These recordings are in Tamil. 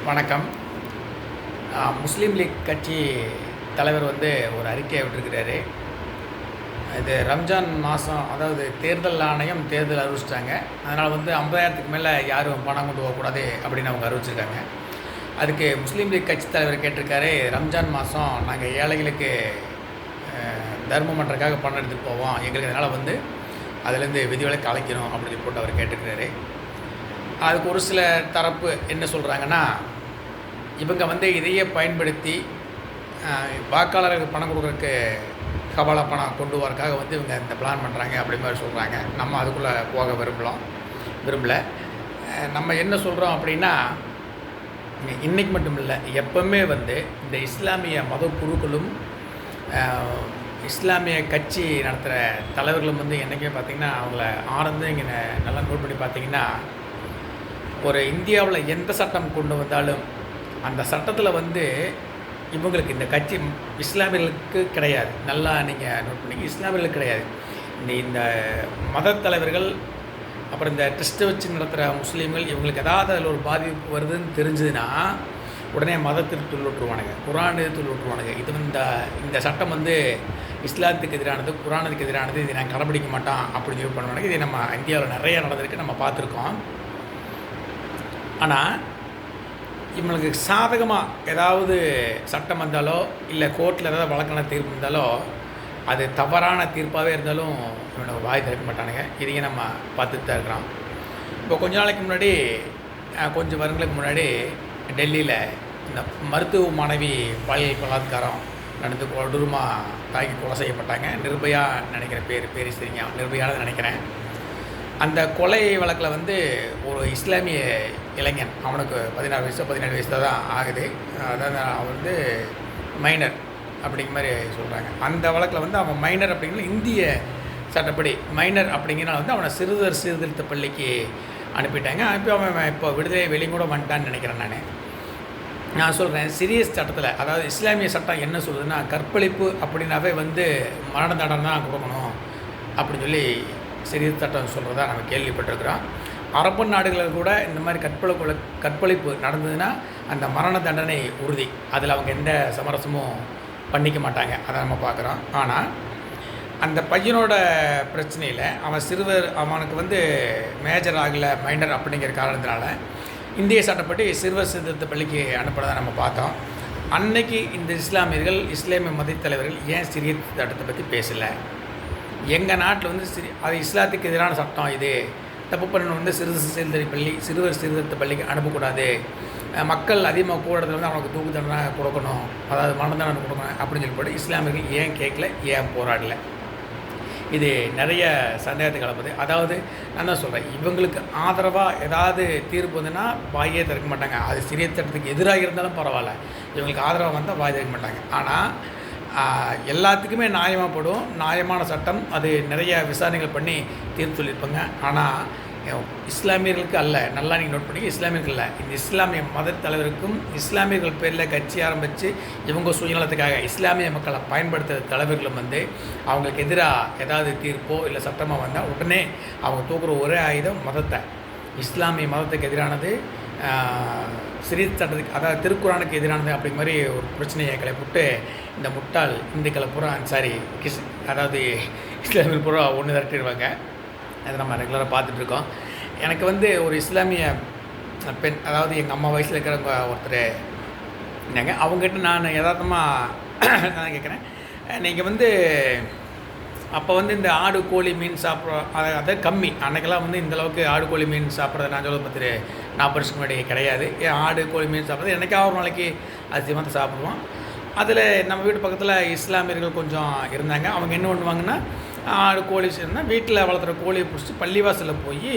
வணக்கம். முஸ்லீம் லீக் கட்சி தலைவர் ஒரு அறிக்கையை விட்டுருக்கிறாரு. இது ரம்ஜான் மாதம், அதாவது தேர்தல் ஆணையம் தேர்தல் அறிவிச்சிட்டாங்க. அதனால் 50,000க்கு மேலே யாரும் பணம் கொண்டு போகக்கூடாது அப்படின்னு அவங்க அறிவிச்சிருக்காங்க. அதுக்கு முஸ்லீம் லீக் கட்சி தலைவர் கேட்டிருக்காரு, ரம்ஜான் மாதம் நாங்கள் ஏழைகளுக்கு தர்மம் பண்ணுறதுக்காக பணம் எடுத்துகிட்டு போவோம், எங்களுக்கு அதனால் அதுலேருந்து விதிவிலக்கு அழைக்கணும் அப்படின்னு போட்டு அவர் கேட்டிருக்கிறாரு. அதுக்கு ஒரு சில தரப்பு என்ன சொல்கிறாங்கன்னா, இவங்க இதையே பயன்படுத்தி வாக்காளர்களுக்கு பணம் கொடுக்குறதுக்கு கபாலா பணம் கொண்டு வரக்காக இவங்க இந்த பிளான் பண்ணுறாங்க அப்படி மாதிரி சொல்கிறாங்க. நம்ம அதுக்குள்ளே போக விரும்பலை. நம்ம என்ன சொல்கிறோம் அப்படின்னா, இன்றைக்கி மட்டும் இல்லை, எப்போவுமே இந்த இஸ்லாமிய மத குருக்களும் இஸ்லாமிய கட்சி நடத்துகிற தலைவர்களும் என்றைக்குமே பார்த்திங்கன்னா, அவங்கள ஆனந்து இங்கே நல்லா நோட் பண்ணி பார்த்திங்கன்னா, ஒரு இந்தியாவில் எந்த சட்டம் கொண்டு வந்தாலும் அந்த சட்டத்தில் இவங்களுக்கு இந்த கட்சி இஸ்லாமியர்களுக்கு கிடையாது. நல்லா நீங்கள் நோட் பண்ணிங்க, இஸ்லாமியர்களுக்கு கிடையாது. இந்த மத தலைவர்கள் அப்புறம் இந்த ட்ரஸ்ட்டை வச்சு நடத்துகிற முஸ்லீம்கள் இவங்களுக்கு ஏதாவது அதில் ஒரு பாதிப்பு வருதுன்னு தெரிஞ்சதுன்னா உடனே மதத்திற்கு துள்ளுட்டுருவானுங்க, குரான் துள்ளுட்டுருவானுங்க. இது இந்த சட்டம் இஸ்லாத்துக்கு எதிரானது, குரானுக்கு எதிரானது, இதை நான் கடைப்பிடிக்க மாட்டான் அப்படின்னு சொல்லி பண்ணுவானுங்க. இது நம்ம இந்தியாவில் நிறைய நடந்திருக்கு, நம்ம பார்த்துருக்கோம். ஆனால் இவங்களுக்கு சாதகமாக ஏதாவது சட்டம் வந்தாலோ இல்லை கோர்ட்டில் ஏதாவது வழக்கான தீர்ப்பு இருந்தாலோ அது தவறான தீர்ப்பாகவே இருந்தாலும் இவனுக்கு வாய் திறக்க மாட்டானுங்க. இதையும் நம்ம பார்த்துட்டு தான் இருக்கிறோம். இப்போ கொஞ்ச நாளைக்கு முன்னாடி, கொஞ்சம் வருடங்களுக்கு முன்னாடி டெல்லியில் இந்த மருத்துவ மாணவி பாலியல் பலாத்காரம் நடந்து கொடூரமாக தாக்கி கொலை செய்யப்பட்டாங்க. நிர்பயா நினைக்கிறேன், பேர் சரிங்க, நிர்பயானது நினைக்கிறேன். அந்த கொலை வழக்கில் ஒரு இஸ்லாமிய இளைஞன், அவனுக்கு 16 வயசு 17 வயசு தான் ஆகுது. அதாவது அவன் மைனர் அப்படிங்கிற மாதிரி சொல்கிறாங்க. அந்த வழக்கில் அவன் மைனர் அப்படிங்கிற இந்திய சட்டப்படி மைனர் அப்படிங்கிறனால அவனை சிறுவர் சீர்திருத்த பள்ளிக்கு அனுப்பிட்டாங்க. அவன் இப்போ விடுதலை வெளியும் கூட வந்துட்டான்னு நினைக்கிறேன். நான் சொல்கிறேன், சீரியஸ் சட்டத்தில், அதாவது இஸ்லாமிய சட்டம் என்ன சொல்லுதுன்னா, கற்பழிப்பு அப்படின்னாவே மரண தண்டனை தான் கொடுக்கணும் அப்படின்னு சொல்லி சீரியஸ் சட்டம் சொல்கிறதா நம்ம கேள்விப்பட்டிருக்கிறோம். அரபு நாடுகளில் கூட இந்த மாதிரி கற்பழிப்பு நடந்ததுன்னா அந்த மரண தண்டனை உறுதி, அதில் அவங்க எந்த சமரசமும் பண்ணிக்க மாட்டாங்க. அதை நம்ம பார்க்குறோம். ஆனால் அந்த பையனோட பிரச்சனையில் அவன் சிறுவர், அவனுக்கு மேஜர் ஆகலை, மைனர் அப்படிங்கிற காரணத்தினால இந்திய சட்டப்படி சிறுவர் சீர்திருத்த பள்ளிக்கு அனுப்புறதை நம்ம பார்த்தோம். அன்னைக்கு இந்த இஸ்லாமியர்கள், இஸ்லாமிய மத தலைவர்கள் ஏன் சிறிய சட்டத்தை பற்றி பேசலை? எங்கள் நாட்டில் அது இஸ்லாத்துக்கு எதிரான சட்டம், இது தப்பு பண்ணணும், சிறுவர் சீர்திருத்த பள்ளிக்கு அனுப்பக்கூடாது, மக்கள் அதிகமாக கூடத்தில் அவனுக்கு தூக்கு தண்டனை கொடுக்கணும், அதாவது மரண தண்டனை கொடுக்கணும் அப்படின்னு சொல்லி போட்டு இஸ்லாமியர்கள் ஏன் கேட்கல, ஏன் போராடலை? இது நிறைய சந்தேகத்தை கலப்புது. அதாவது நான் தான் சொல்கிறேன், இவங்களுக்கு ஆதரவாக ஏதாவது தீர்ப்பு வந்துன்னா வாயே திறக்க மாட்டாங்க. அது சிறிய சட்டத்துக்கு எதிராக இருந்தாலும் பரவாயில்ல, இவங்களுக்கு ஆதரவாக வந்தால் வாய் திறக்க மாட்டாங்க. ஆனால் எல்லாத்துக்குமே நியாயமாகப்படும், நியாயமான சட்டம், அது நிறைய விசாரணைகள் பண்ணி தீர்ப்பு சொல்லியிருப்பாங்க. ஆனால் இஸ்லாமியர்களுக்கு அல்ல, நல்லா நீங்கள் நோட் பண்ணி, இஸ்லாமியர்கள் இல்லை, இந்த இஸ்லாமிய மத தலைவருக்கும் இஸ்லாமியர்கள் பேரில் கட்சி ஆரம்பித்து இவங்க சுயநலத்துக்காக இஸ்லாமிய மக்களை பயன்படுத்துகிற தலைவர்களும் அவங்களுக்கு எதிராக ஏதாவது தீர்ப்போ இல்லை சட்டமாக வந்தால் உடனே அவங்க தூக்குற ஒரே ஆயுதம் மதத்தை, இஸ்லாமிய மதத்துக்கு எதிரானது, சிறிய சட்டத்துக்கு, அதாவது திருக்குறானுக்கு எதிரானது அப்படி மாதிரி ஒரு பிரச்சனையை கிளப்பிவிட்டு இந்த முட்டாள் இந்துக்களை பூரா, அதாவது இஸ்லாமியர்கள் பூரா ஒன்று திரட்டிடுவாங்க. அதை நம்ம ரெகுலராக பார்த்துட்ருக்கோம். எனக்கு ஒரு இஸ்லாமிய பெண், அதாவது எங்கள் அம்மா வயசில் இருக்கிறவங்க ஒருத்தர் இருந்தாங்க. அவங்ககிட்ட நான் யதார்த்தமாக நான் கேட்குறேன், நீங்கள் அப்போ இந்த ஆடு கோழி மீன் சாப்பிட்றோம், அதை கம்மி, அன்றைக்கெல்லாம் இந்தளவுக்கு ஆடு கோழி மீன் சாப்பிட்றது நான் சொல்ல 40 வருஷத்துக்கு முன்னாடி கிடையாது. ஆடு கோழி மீன் சாப்பிட்றது என்றைக்காவது ஒரு நாளைக்கு அதிகமாக சாப்பிடுவோம். அதில் நம்ம வீட்டு பக்கத்தில் இஸ்லாமியர்கள் கொஞ்சம் இருந்தாங்க. அவங்க என்ன பண்ணுவாங்கன்னா, ஆடு கோழி சேர்ந்தால் வீட்டில் வளர்த்துற கோழியை பிடிச்சி பள்ளிவாசலில் போய்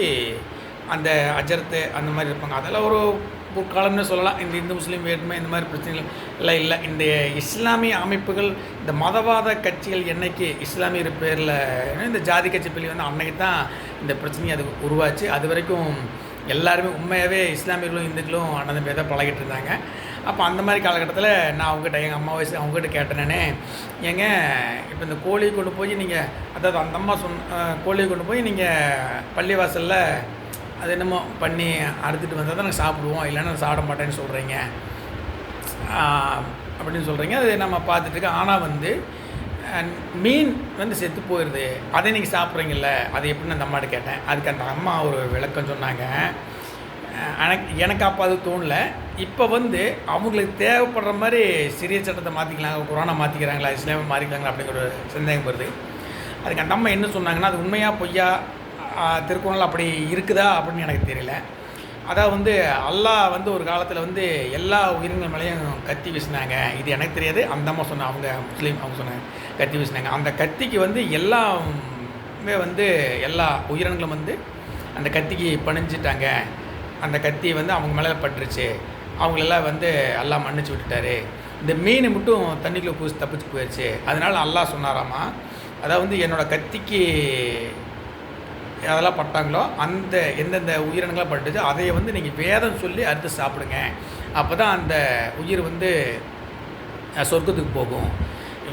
அந்த அஜரத்து அந்த மாதிரி இருப்பாங்க. அதெல்லாம் ஒரு காலம்னு சொல்லலாம். இந்த இந்து முஸ்லீம் வேற்றுமை இந்த மாதிரி பிரச்சனைகள் எல்லாம் இல்லை. இந்த இஸ்லாமிய அமைப்புகள், இந்த மதவாத கட்சிகள் என்றைக்கு இஸ்லாமியர் பேரில் இந்த ஜாதி கட்சி பள்ளி அன்னைக்கு தான் இந்த பிரச்சனையை அது உருவாச்சு. அது வரைக்கும் எல்லாருமே உண்மையாகவே இஸ்லாமியர்களும் இந்துக்களும் அண்ணன் பேர் தான் பழகிட்டு இருந்தாங்க. அப்போ அந்த மாதிரி காலகட்டத்தில் நான் அவங்ககிட்ட, எங்கள் அம்மா வயசு அவங்ககிட்ட கேட்டேனே, ஏங்க இப்போ இந்த கோழியை கொண்டு போய் நீங்கள், அதாவது அந்த அம்மா கோழியை கொண்டு போய் நீங்கள் பள்ளிவாசலில் அது என்னமோ பண்ணி அறுத்துட்டு வந்தால் தான் நாங்கள் சாப்பிடுவோம், இல்லைன்னா சாப்பிட மாட்டேன்னு சொல்கிறீங்க அப்படின்னு சொல்கிறீங்க. அது நம்ம பார்த்துட்ருக்கோம். ஆனால் வந்து மீன் வந்து செத்து போயிடுது, அதை நீங்கள் சாப்பிட்றீங்கல்ல, அது எப்படின்னு அந்த அம்மாட்ட கேட்டேன். அதுக்கு அந்த அம்மா ஒரு விளக்கம் சொன்னாங்க. எனக்கு அப்போ அது தோணலை. இப்போ வந்து அவங்களுக்கு தேவைப்படுற மாதிரி சிறிய சட்டத்தை மாற்றிக்கலாங்க, குரானை மாற்றிக்கிறாங்களா, இஸ்லாமை மாற்றிக்கலாங்களா அப்படிங்கிற ஒரு சந்தேகம் வருது. அதுக்கு அந்த அம்மா என்ன சொன்னாங்கன்னா, அது உண்மையாக பொய்யா திருக்குறள் அப்படி இருக்குதா அப்படின்னு எனக்கு தெரியல. அதாவது வந்து அல்லாஹ் வந்து ஒரு காலத்தில் வந்து எல்லா உயிரினங்கள் மேலேயும் கத்தி வீசினாங்க. இது எனக்கு தெரியாது, அந்த அம்மா சொன்னாங்க, அவங்க முஸ்லீம், அவங்க சொன்னாங்க கத்தி வீசினாங்க. அந்த கத்திக்கு வந்து எல்லாமே வந்து எல்லா உயிரினங்களும் வந்து அந்த கத்திக்கு பணிஞ்சிட்டாங்க. அந்த கத்தி வந்து அவங்க மேலே பட்டுருச்சு, அவங்களெல்லாம் வந்து அல்லாஹ் மன்னிச்சு விட்டுட்டாரு. இந்த மீன் மட்டும் தண்ணிக்குள்ளே பூசி தப்பிச்சு போயிடுச்சு. அதனால் அல்லாஹ் சொன்னாராமா, அதாவது வந்து என்னோடய கத்திக்கு அதெல்லாம் பட்டாங்களோ அந்த எந்தெந்த உயிரினங்களாக பட்டுச்சு அதை வந்து நீங்கள் வேதம் சொல்லி அறுத்து சாப்பிடுங்க, அப்போ தான் அந்த உயிர் வந்து சொர்க்கத்துக்கு போகும்.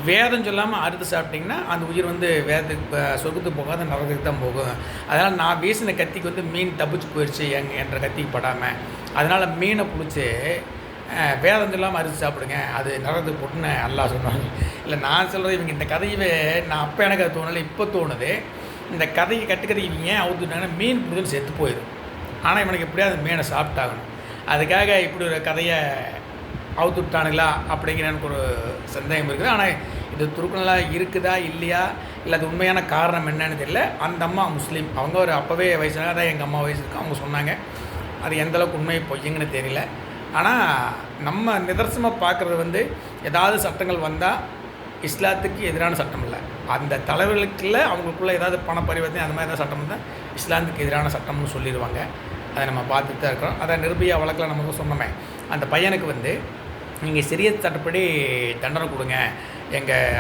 வேதம் சொல்லாமல் அறுத்து சாப்பிட்டிங்கன்னா அந்த உயிர் வந்து வேதத்துக்கு சொர்க்கத்துக்கு போகாத நரகத்துக்கு தான் போகும். அதனால் நான் வீசின கத்திக்கு வந்து மீன் தப்பிச்சு போயிடுச்சு என்ற கத்திக்கு படாமல், அதனால் மீனை பிடிச்சி வேதம் சொல்லாமல் அறுத்து சாப்பிடுங்க, அது நரகத்துக்கு போட்டுன்னு அல்லாஹ் சொன்னாங்க. இல்லை நான் சொல்கிறது, இவங்க இந்த கதையவே நான் அப்போ எனக்கு அது தோணலை, இப்போ தோணுது. இந்த கதையை கட்டுக்கதைக்கு இவங்க ஏன் அவுத்துட்டாங்கன்னா மீன் பிடிச்சல் செத்து போயிடும். ஆனால் இவனுக்கு எப்படியாவது மீனை சாப்பிட்டாகணும், அதுக்காக இப்படி ஒரு கதையை அவுத்து விட்டானுங்களா அப்படிங்கிற எனக்கு ஒரு சந்தேகம் இருக்குது. ஆனால் இது திருக்குறளாக இருக்குதா இல்லையா, இல்லை அது உண்மையான காரணம் என்னன்னு தெரியல. அந்த அம்மா முஸ்லீம், அவங்க ஒரு அப்போவே வயசுனால தான் எங்கள் அம்மா வயசு இருக்கு, அவங்க சொன்னாங்க. அது எந்தளவுக்கு உண்மை பொய்யுங்கன்னு தெரியல. ஆனால் நம்ம நிதர்சனமாக பார்க்குறது வந்து ஏதாவது சட்டங்கள் வந்தால் இஸ்லாத்துக்கு எதிரான சட்டம் இல்லை, அந்த தலைவர்களுக்குள்ள அவங்களுக்குள்ள ஏதாவது பண பரிவர்த்தனை அந்த மாதிரி ஏதாவது சட்டம் இருந்தால் இஸ்லாத்துக்கு எதிரான சட்டம்னு சொல்லிடுவாங்க. அதை நம்ம பார்த்துட்டு தான் இருக்கிறோம். அதை நிர்பயா வழக்கில் நமக்கு சொன்னோமே, அந்த பையனுக்கு வந்து நீங்கள் சிறிய சட்டப்படி தண்டனை கொடுங்க,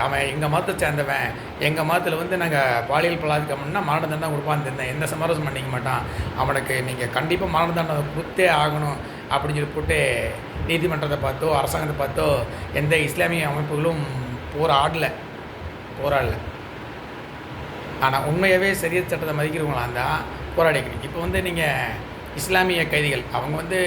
அவன் எங்கள் மதத்தை சேர்ந்தவன், எங்கள் மதத்தில் வந்து நாங்கள் பாலியல் பலாத்காரம்னா மரண தண்டனை கொடுப்பான்னு இருந்தேன், எந்த சமரசம் பண்ணிக்க மாட்டான், அவனுக்கு நீங்கள் கண்டிப்பாக மரண தண்டனை கொடுத்தே ஆகணும் அப்படின்னு சொல்லி போட்டு நீதிமன்றத்தை பார்த்தோ அரசாங்கத்தை பார்த்தோ எந்த இஸ்லாமிய அமைப்புகளும் போராடல. ஆனால் உண்மையாகவே சரிய சட்டத்தை மதிக்கிறவங்களாக இருந்தால் போராடிக்கணும். இப்போ வந்து நீங்கள் இஸ்லாமிய கைதிகள் அவங்க வந்து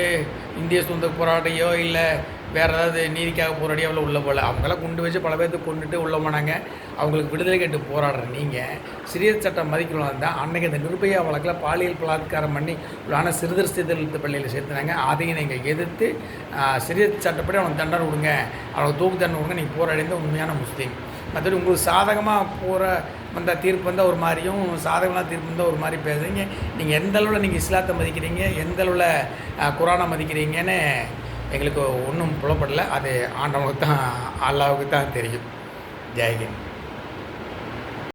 இந்திய சுதந்திர போராடியோ இல்லை வேறு ஏதாவது நீதிக்காக போராடியோ அவ்வளோ உள்ள போகல, அவங்களாம் குண்டு வச்சு பல பேர்த்துக்கு கொண்டுட்டு உள்ளே போனாங்க. அவங்களுக்கு விடுதலை கேட்டு போராடுற நீங்கள் சிறிய சட்டம் மதிக்கிறவங்களாக இருந்தால் அன்றைக்கி அந்த நிர்பயா வழக்கில் பாலியல் பலாத்காரம் பண்ணி உள்ளான சிறுதர் சீர்திருத்த பள்ளியில் சேர்த்துனாங்க. அதையும் நீங்கள் எதிர்த்து சிறிய சட்டப்படி அவனுக்கு தண்டனை கொடுங்க, அவனுக்கு தூக்கு தண்டனை கொடுங்க, நீங்கள் போராடிந்த உண்மையான முஸ்லீம். மற்றபடி உங்களுக்கு சாதகமாக வந்தால் தீர்ப்பு வந்தால் ஒரு மாதிரியும் சாதகமாக தீர்ப்பு வந்தால் ஒரு மாதிரி பேசுகிறீங்க. நீங்கள் எந்த அளவில் நீங்கள் இஸ்லாத்தை மதிக்கிறீங்க, எந்த அளவில் குரானை மதிக்கிறீங்கன்னு எங்களுக்கு ஒன்றும் புலப்படலை. அது ஆண்டவனுக்கு தான் அல்லாவுக்கு தான் தெரியும். ஜெய்ஹிந்த்.